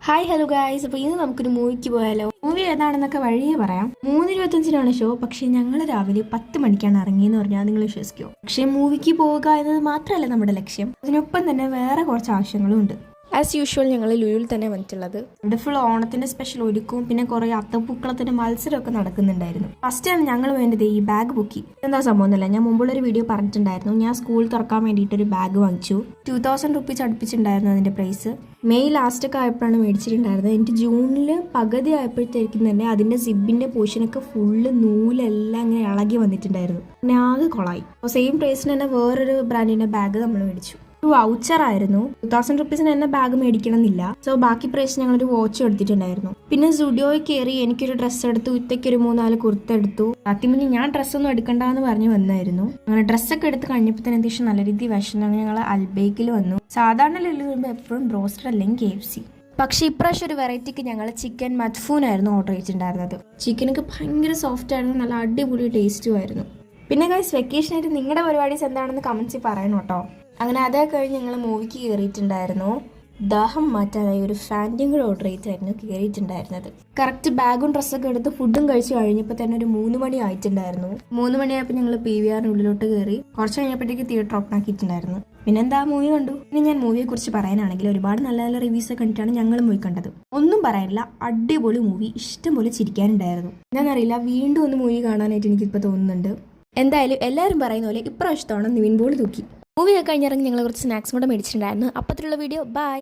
Hi hello guys. അപ്പോൾ ഇന്ന് നമുക്കൊരു മൂവിക്ക് പോയാലോ. മൂവി ഏതാണെന്നൊക്കെ വഴിയേ പറയാം. 3:25 ഷോ. പക്ഷേ ഞങ്ങൾ രാവിലെ 10 മണിക്കാണ് ഇറങ്ങിയെന്ന് പറഞ്ഞാൽ നിങ്ങൾ വിശ്വസിക്കുമോ? പക്ഷേ മൂവിക്ക് പോവുക എന്നത് മാത്രമല്ല നമ്മുടെ ലക്ഷ്യം, അതിനൊപ്പം തന്നെ വേറെ കുറച്ച് ആവശ്യങ്ങളും ഉണ്ട്. ആസ് യൂഷ്വൽ ഞങ്ങൾ ലുലുവിൽ തന്നെ വന്നിട്ടുള്ളത്. ഇവിടെ ഫുൾ ഓണത്തിന്റെ സ്പെഷ്യൽ ഒരുക്കവും പിന്നെ കുറേ അത്തപ്പൂക്കളത്തിന്റെ മത്സരമൊക്കെ നടക്കുന്നുണ്ടായിരുന്നു. ഫസ്റ്റ് ആണ് ഞങ്ങൾ വേണ്ടത് ഈ ബാഗ് ബുക്കി. എന്താ സംഭവം എന്നല്ല, ഞാൻ മുമ്പുള്ളൊരു വീഡിയോ പറഞ്ഞിട്ടുണ്ടായിരുന്നു. ഞാൻ സ്കൂൾ തുറക്കാൻ വേണ്ടിയിട്ട് ഒരു ബാഗ് വാങ്ങിച്ചു. 2000 റുപ്പീസ് അടുപ്പിച്ചിട്ടുണ്ടായിരുന്നു അതിന്റെ പ്രൈസ്. മെയ് ലാസ്റ്റൊക്കെ ആയപ്പോഴാണ് മേടിച്ചിട്ടുണ്ടായിരുന്നത്. എനിക്ക് ജൂണിൽ പകുതി ആയപ്പോഴത്തേക്കും തന്നെ അതിന്റെ സിബിന്റെ പോർഷനൊക്കെ ഫുള്ള് നൂലെല്ലാം ഇങ്ങനെ ഇളകി വന്നിട്ടുണ്ടായിരുന്നു. പിന്നെ ആകെ കൊളായി. അപ്പോൾ സെയിം പ്രൈസിന് തന്നെ വേറൊരു ബ്രാൻഡിന്റെ ബാഗ് നമ്മൾ മേടിച്ചു. ഒരു വൗച്ചർ ആയിരുന്നു. 2000 റുപ്പീസിന് തന്നെ ബാഗ് മേടിക്കണം എന്നില്ല. സോ ബാക്കി പ്രൈസ് ഞങ്ങളൊരു വാച്ച് എടുത്തിട്ടുണ്ടായിരുന്നു. പിന്നെ സുഡിയോയിൽ കയറി എനിക്കൊരു ഡ്രസ്സ് എടുത്തു. ഇത്തയ്ക്കൊരു 3-4 കുർത്ത എടുത്തു. ആദ്യം പിന്നെ ഞാൻ ഡ്രസ്സൊന്നും എടുക്കണ്ടെന്ന് പറഞ്ഞ് വന്നായിരുന്നു. അങ്ങനെ ഡ്രസ്സൊക്കെ എടുത്ത് കഴിഞ്ഞപ്പോൾ തന്നെ അത്യാവശ്യം നല്ല രീതിയിൽ വിഷമം. ഞങ്ങൾ അൽബേക്കിൽ വന്നു. സാധാരണ ലുലു വരുമ്പോൾ എപ്പോഴും ബ്രോസ്റ്റഡ് അല്ലെങ്കിൽ KFC. പക്ഷേ ഇപ്രാവശ്യം ഒരു വെറൈറ്റിക്ക് ഞങ്ങൾ ചിക്കൻ മത്ഫൂനായിരുന്നു ഓർഡർ ചെയ്തിട്ടുണ്ടായിരുന്നത്. ചിക്കനൊക്കെ ഭയങ്കര സോഫ്റ്റ് ആയിരുന്നു, നല്ല അടിപൊളി ടേസ്റ്റും ആയിരുന്നു. പിന്നെ ഗൈസ്, വെക്കേഷനായിട്ട് നിങ്ങളുടെ പരിപാടീസ് എന്താണെന്ന് കമൻസിൽ പറയണം കേട്ടോ. അങ്ങനെ അതേ കഴിഞ്ഞ് ഞങ്ങൾ മൂവിക്ക് കയറിയിട്ടുണ്ടായിരുന്നു. ദാഹം മാറ്റാനായി ഒരു ഫാൻറ്റിയും കൂടെ ഓർഡർ ചെയ്തിട്ടായിരുന്നു കയറിയിട്ടുണ്ടായിരുന്നത്. കറക്റ്റ് ബാഗും ഡ്രസ്സൊക്കെ എടുത്ത് ഫുഡും കഴിച്ച് കഴിഞ്ഞപ്പോൾ തന്നെ ഒരു 3 മണി ആയിട്ടുണ്ടായിരുന്നു. 3 മണിയായപ്പോൾ ഞങ്ങൾ PVR ഉള്ളിലോട്ട് കയറി. കുറച്ച് കഴിഞ്ഞപ്പോഴത്തേക്ക് തിയേറ്റർ ഓപ്പൺ ആക്കിയിട്ടുണ്ടായിരുന്നു. പിന്നെ എന്താ മൂവി കണ്ടു. ഇനി ഞാൻ മൂവിയെ കുറിച്ച് പറയാനാണെങ്കിൽ ഒരുപാട് നല്ല നല്ല റിവ്യൂസ് ഒക്കെ കണ്ടിട്ടാണ് ഞങ്ങൾ മൂവി കണ്ടത്. ഒന്നും പറയാനില്ല, അടിപൊളി മൂവി, ഇഷ്ടംപോലെ ചിരിക്കാനുണ്ടായിരുന്നു. ഞാനറിയില്ല, വീണ്ടും ഒന്ന് മൂവി കാണാനായിട്ട് എനിക്കിപ്പോൾ തോന്നുന്നുണ്ട്. എന്തായാലും എല്ലാവരും പറയുന്ന പോലെ ഇപ്രാവശ്യത്തോളം നിവിൻ പോളി തൂക്കി. മൂവി ഒക്കെ കഴിഞ്ഞിറങ്ങി ഞങ്ങൾ കുറച്ച് സ്നാക്സ് കൂടെ മേടിച്ചിട്ടുണ്ടായിരുന്നു. അപ്പത്തിലുള്ള വീഡിയോ ബൈ.